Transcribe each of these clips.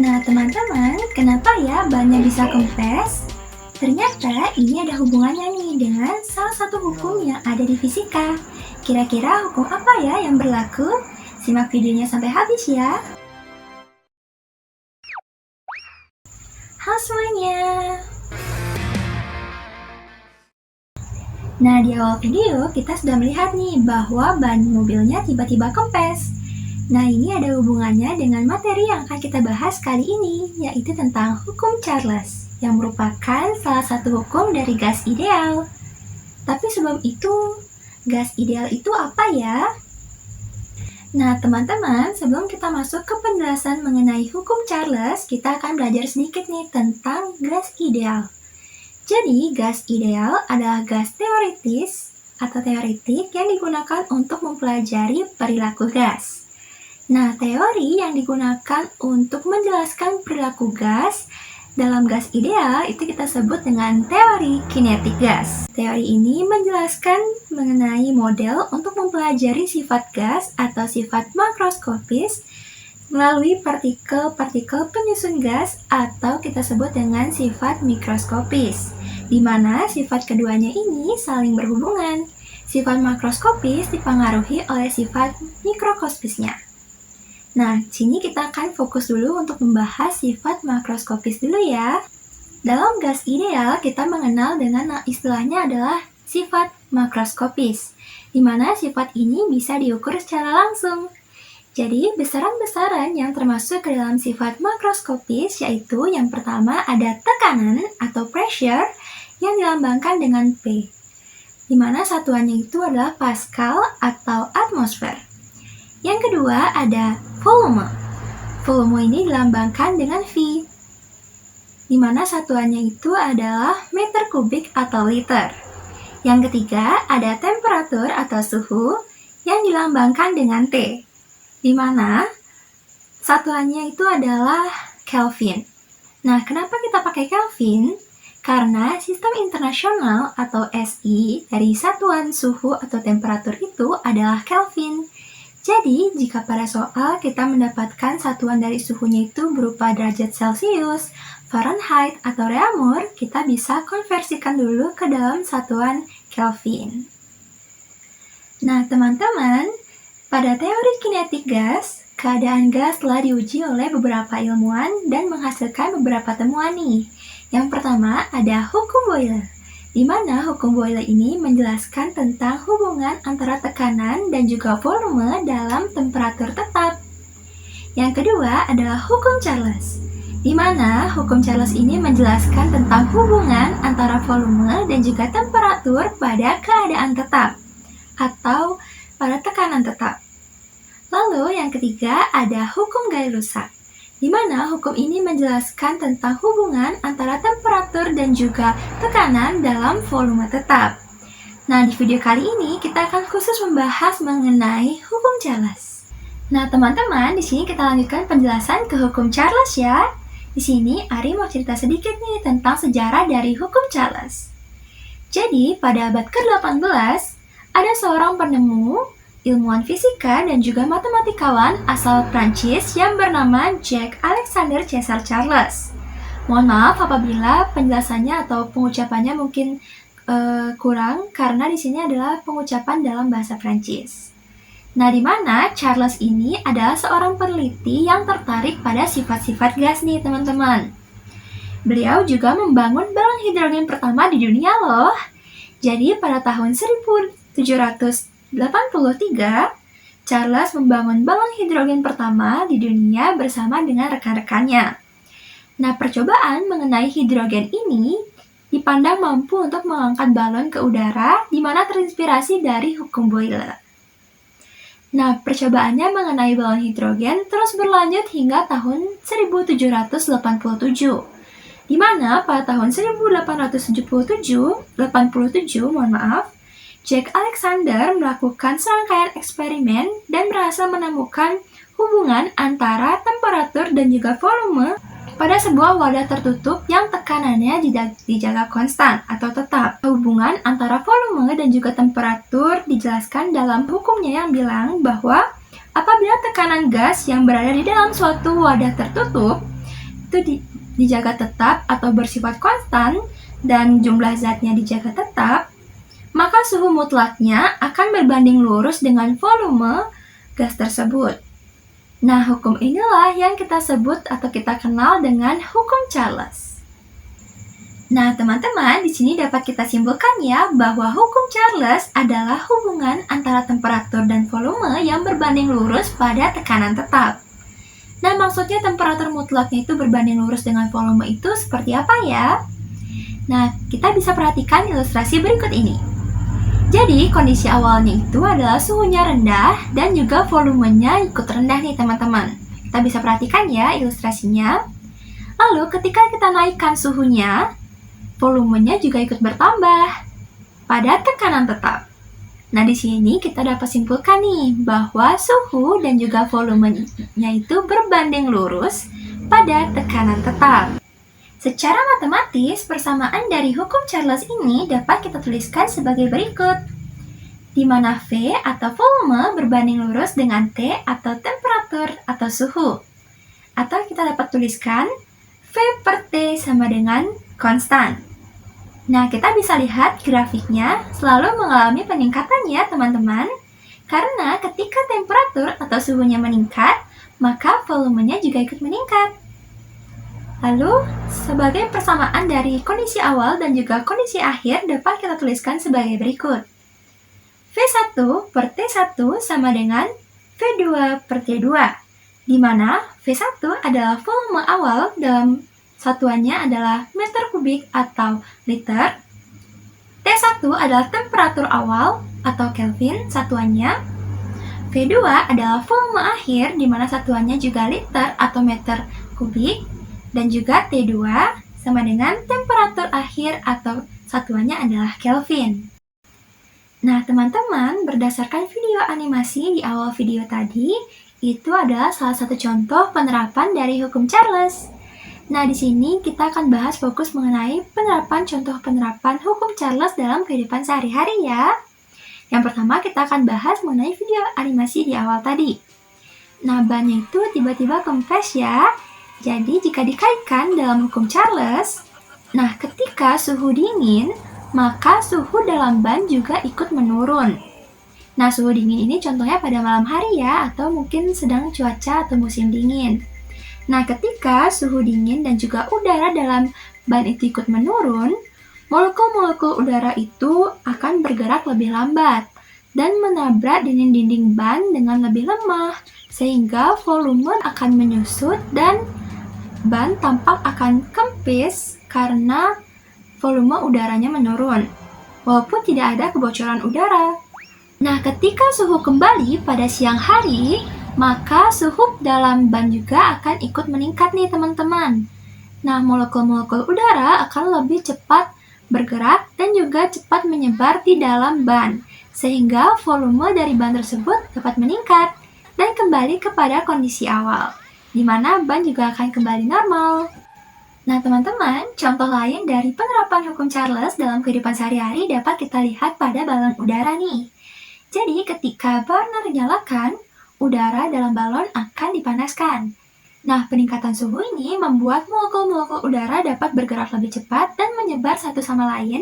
Nah, teman-teman, kenapa ya bannya bisa kempes? Ternyata ini ada hubungannya nih dengan salah satu hukum yang ada di fisika. Kira-kira hukum apa ya yang berlaku? Simak videonya sampai habis ya. Halo semuanya. Nah, di awal video kita sudah melihat nih bahwa ban mobilnya tiba-tiba kempes. Nah, ini ada hubungannya dengan materi yang akan kita bahas kali ini, yaitu tentang hukum Charles, yang merupakan salah satu hukum dari gas ideal. Tapi sebelum itu, gas ideal itu apa ya? Nah, teman-teman, sebelum kita masuk ke penjelasan mengenai hukum Charles, kita akan belajar sedikit nih tentang gas ideal. Jadi, gas ideal adalah gas teoritis atau teoretik yang digunakan untuk mempelajari perilaku gas. Nah, teori yang digunakan untuk menjelaskan perilaku gas dalam gas ideal itu kita sebut dengan teori kinetik gas. Teori ini menjelaskan mengenai model untuk mempelajari sifat gas atau sifat makroskopis melalui partikel-partikel penyusun gas atau kita sebut dengan sifat mikroskopis, di mana sifat keduanya ini saling berhubungan. Sifat makroskopis dipengaruhi oleh sifat mikrokosmisnya. Nah, sini kita akan fokus dulu untuk membahas sifat makroskopis dulu ya. Dalam gas ideal, kita mengenal dengan istilahnya adalah sifat makroskopis, di mana sifat ini bisa diukur secara langsung. Jadi, besaran-besaran yang termasuk ke dalam sifat makroskopis yaitu yang pertama ada tekanan atau pressure yang dilambangkan dengan P, di mana satuannya itu adalah Pascal atau atmosfer. Yang kedua ada volume. Volume ini dilambangkan dengan V, di mana satuannya itu adalah meter kubik atau liter. Yang ketiga ada temperatur atau suhu yang dilambangkan dengan T, di mana satuannya itu adalah Kelvin. Nah, kenapa kita pakai Kelvin? Karena sistem internasional atau SI dari satuan suhu atau temperatur itu adalah Kelvin. Jadi, jika pada soal kita mendapatkan satuan dari suhunya itu berupa derajat Celcius, Fahrenheit, atau Reaumur, kita bisa konversikan dulu ke dalam satuan Kelvin. Nah, teman-teman, pada teori kinetik gas, keadaan gas telah diuji oleh beberapa ilmuwan dan menghasilkan beberapa temuan nih. Yang pertama ada hukum Boyle, di mana hukum Boyle ini menjelaskan tentang hubungan antara tekanan dan juga volume dalam temperatur tetap. Yang kedua adalah hukum Charles, di mana hukum Charles ini menjelaskan tentang hubungan antara volume dan juga temperatur pada keadaan tetap atau pada tekanan tetap. Lalu yang ketiga ada hukum Gay-Lussac, di mana hukum ini menjelaskan tentang hubungan antara temperatur dan juga tekanan dalam volume tetap. Nah, di video kali ini kita akan khusus membahas mengenai hukum Charles. Nah, teman-teman, di sini kita lanjutkan penjelasan ke hukum Charles ya. Di sini Ari mau cerita sedikit nih tentang sejarah dari hukum Charles. Jadi, pada abad ke-18, ada seorang penemu ilmuwan fisika dan juga matematikawan asal Prancis yang bernama Jacques Alexander César Charles. Mohon maaf apabila penjelasannya atau pengucapannya mungkin kurang karena di sini adalah pengucapan dalam bahasa Prancis. Nah, di mana Charles ini adalah seorang peneliti yang tertarik pada sifat-sifat gas nih, teman-teman. Beliau juga membangun balon hidrogen pertama di dunia loh. Jadi, pada tahun 1783, Charles membangun balon hidrogen pertama di dunia bersama dengan rekan-rekannya. Nah, percobaan mengenai hidrogen ini dipandang mampu untuk mengangkat balon ke udara, di mana terinspirasi dari hukum Boyle. Nah, percobaannya mengenai balon hidrogen terus berlanjut hingga tahun 1787, di mana pada tahun 1887, Jacques Alexander melakukan serangkaian eksperimen dan berhasil menemukan hubungan antara temperatur dan juga volume pada sebuah wadah tertutup yang tekanannya dijaga konstan atau tetap. Hubungan antara volume dan juga temperatur dijelaskan dalam hukumnya yang bilang bahwa apabila tekanan gas yang berada di dalam suatu wadah tertutup itu dijaga tetap atau bersifat konstan dan jumlah zatnya dijaga tetap, maka suhu mutlaknya akan berbanding lurus dengan volume gas tersebut. Nah, hukum inilah yang kita sebut atau kita kenal dengan hukum Charles. Nah, teman-teman, di sini dapat kita simpulkan ya bahwa hukum Charles adalah hubungan antara temperatur dan volume yang berbanding lurus pada tekanan tetap. Nah, maksudnya temperatur mutlaknya itu berbanding lurus dengan volume itu seperti apa ya? Nah, kita bisa perhatikan ilustrasi berikut ini. Jadi, kondisi awalnya itu adalah suhunya rendah dan juga volumenya ikut rendah nih teman-teman. Kita bisa perhatikan ya ilustrasinya. Lalu, ketika kita naikkan suhunya, volumenya juga ikut bertambah pada tekanan tetap. Nah, di sini kita dapat simpulkan nih bahwa suhu dan juga volumenya itu berbanding lurus pada tekanan tetap. Secara matematis, persamaan dari hukum Charles ini dapat kita tuliskan sebagai berikut, di mana V atau volume berbanding lurus dengan T atau temperatur atau suhu. Atau kita dapat tuliskan V per T sama dengan konstan. Nah, kita bisa lihat grafiknya selalu mengalami peningkatan ya teman-teman, karena ketika temperatur atau suhunya meningkat, maka volumenya juga ikut meningkat. Lalu, sebagai persamaan dari kondisi awal dan juga kondisi akhir dapat kita tuliskan sebagai berikut. V1 per T1 sama dengan V2 per T2, di mana V1 adalah volume awal dalam satuannya adalah meter kubik atau liter, T1 adalah temperatur awal atau Kelvin satuannya, V2 adalah volume akhir di mana satuannya juga liter atau meter kubik, dan juga T2 sama dengan temperatur akhir atau satuannya adalah Kelvin. Nah, teman-teman, berdasarkan video animasi di awal video tadi, itu adalah salah satu contoh penerapan dari hukum Charles. Nah, di sini kita akan bahas fokus mengenai contoh penerapan hukum Charles dalam kehidupan sehari-hari ya. Yang pertama, kita akan bahas mengenai video animasi di awal tadi. Nah, bannya itu tiba-tiba kempes ya. Jadi, jika dikaitkan dalam hukum Charles, nah ketika suhu dingin, maka suhu dalam ban juga ikut menurun. Nah, suhu dingin ini contohnya pada malam hari ya, atau mungkin sedang cuaca atau musim dingin. Nah, ketika suhu dingin dan juga udara dalam ban itu ikut menurun, molekul-molekul udara itu akan bergerak lebih lambat dan menabrak dinding-dinding ban dengan lebih lemah, sehingga volume akan menyusut dan ban tampak akan kempis karena volume udaranya menurun, walaupun tidak ada kebocoran udara. Nah, ketika suhu kembali pada siang hari, maka suhu dalam ban juga akan ikut meningkat nih teman-teman. Nah, molekul-molekul udara akan lebih cepat bergerak dan juga cepat menyebar di dalam ban, sehingga volume dari ban tersebut dapat meningkat dan kembali kepada kondisi awal, di mana ban juga akan kembali normal. Nah, teman-teman, contoh lain dari penerapan hukum Charles dalam kehidupan sehari-hari dapat kita lihat pada balon udara nih. Jadi, ketika burner dinyalakan, udara dalam balon akan dipanaskan. Nah, peningkatan suhu ini membuat molekul-molekul udara dapat bergerak lebih cepat dan menyebar satu sama lain,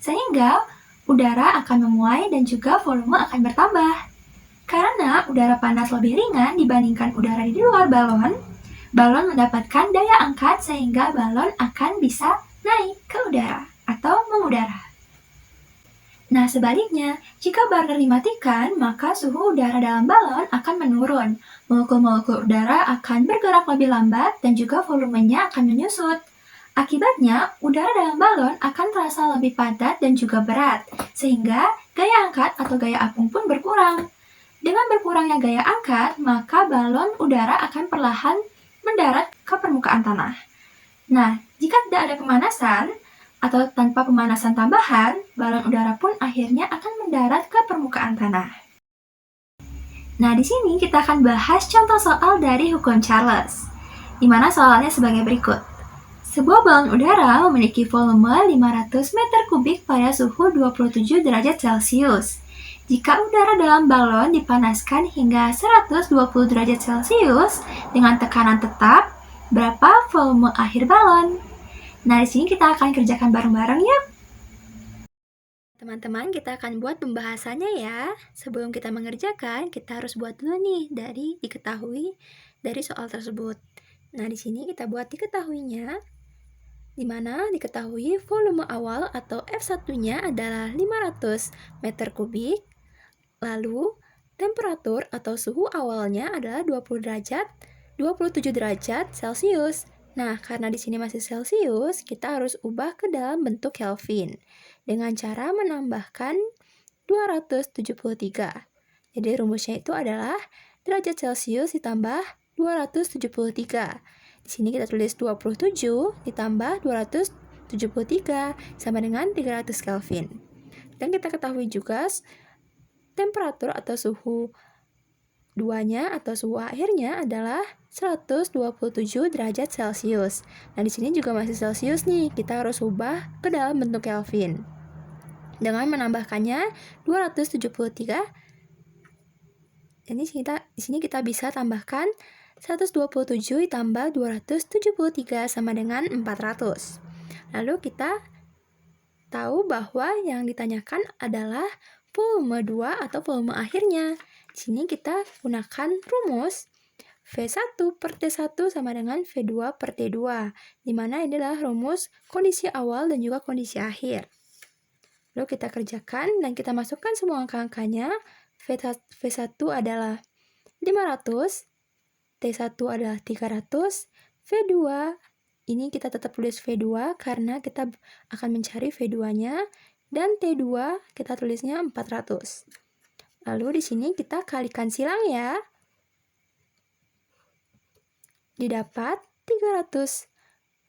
sehingga udara akan memuai dan juga volume akan bertambah. Karena udara panas lebih ringan dibandingkan udara di luar balon, balon mendapatkan daya angkat sehingga balon akan bisa naik ke udara atau mengudara. Nah, sebaliknya, jika burner dimatikan, maka suhu udara dalam balon akan menurun. Molekul-molekul udara akan bergerak lebih lambat dan juga volumenya akan menyusut. Akibatnya, udara dalam balon akan terasa lebih padat dan juga berat, sehingga gaya angkat atau gaya apung pun berkurang. Dengan berkurangnya gaya angkat, maka balon udara akan perlahan mendarat ke permukaan tanah. Nah, jika tidak ada pemanasan, atau tanpa pemanasan tambahan, balon udara pun akhirnya akan mendarat ke permukaan tanah. Nah, di sini kita akan bahas contoh soal dari hukum Charles, di mana soalnya sebagai berikut. Sebuah balon udara memiliki volume 500 meter kubik pada suhu 27 derajat Celcius. Jika udara dalam balon dipanaskan hingga 120 derajat Celcius dengan tekanan tetap, Berapa volume akhir balon? Nah, di sini kita akan kerjakan bareng-bareng ya. Teman-teman, kita akan buat pembahasannya ya. Sebelum kita mengerjakan, kita harus buat dulu nih dari diketahui dari soal tersebut. Nah, di sini kita buat diketahuinya, di mana diketahui volume awal atau F1-nya adalah 500 meter kubik. Lalu, temperatur atau suhu awalnya adalah 27 derajat Celcius. Nah, karena di sini masih Celcius, kita harus ubah ke dalam bentuk Kelvin dengan cara menambahkan 273. Jadi rumusnya itu adalah derajat Celcius ditambah 273. Di sini kita tulis 27 ditambah 273 sama dengan 300 Kelvin. Dan kita ketahui juga temperatur atau suhu duanya atau suhu akhirnya adalah 127 derajat Celcius. Nah, di sini juga masih Celcius nih. Kita harus ubah ke dalam bentuk Kelvin dengan menambahkannya 273. Jadi di sini kita bisa tambahkan 127 ditambah 273 sama dengan 400. Lalu kita tahu bahwa yang ditanyakan adalah volume 2 atau volume akhirnya. Di sini kita gunakan rumus V1 per T1 sama dengan V2 per T2, di mana ini adalah rumus kondisi awal dan juga kondisi akhir. Lalu kita kerjakan dan kita masukkan semua angka-angkanya. V1 adalah 500, T1 adalah 300, V2, ini kita tetap tulis V2 karena kita akan mencari V2-nya, dan T2 kita tulisnya 400. Lalu di sini kita kalikan silang ya. Didapat 300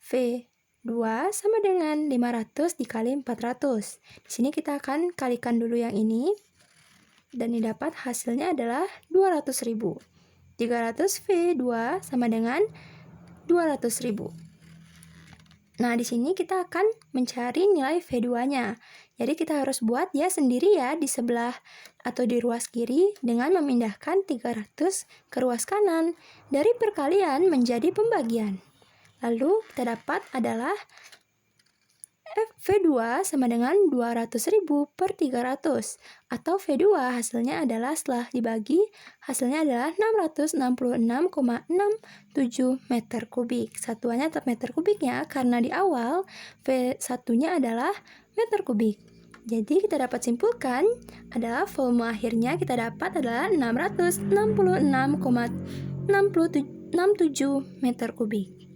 V2 sama dengan 500 dikali 400. Di sini kita akan kalikan dulu yang ini. Dan didapat hasilnya adalah 200.000. 300 V2 sama dengan 200.000. Nah, di sini kita akan mencari nilai V2-nya. Jadi kita harus buat dia sendiri ya di sebelah atau di ruas kiri dengan memindahkan 300 ke ruas kanan dari perkalian menjadi pembagian. Lalu kita dapat adalah V2 sama dengan 200.000 per 300, atau V2 hasilnya adalah setelah dibagi, hasilnya adalah 666,67 meter kubik. Satuannya tetap meter kubiknya karena di awal V1-nya adalah meter kubik. Jadi kita dapat simpulkan adalah volume akhirnya kita dapat adalah 666,67 meter kubik.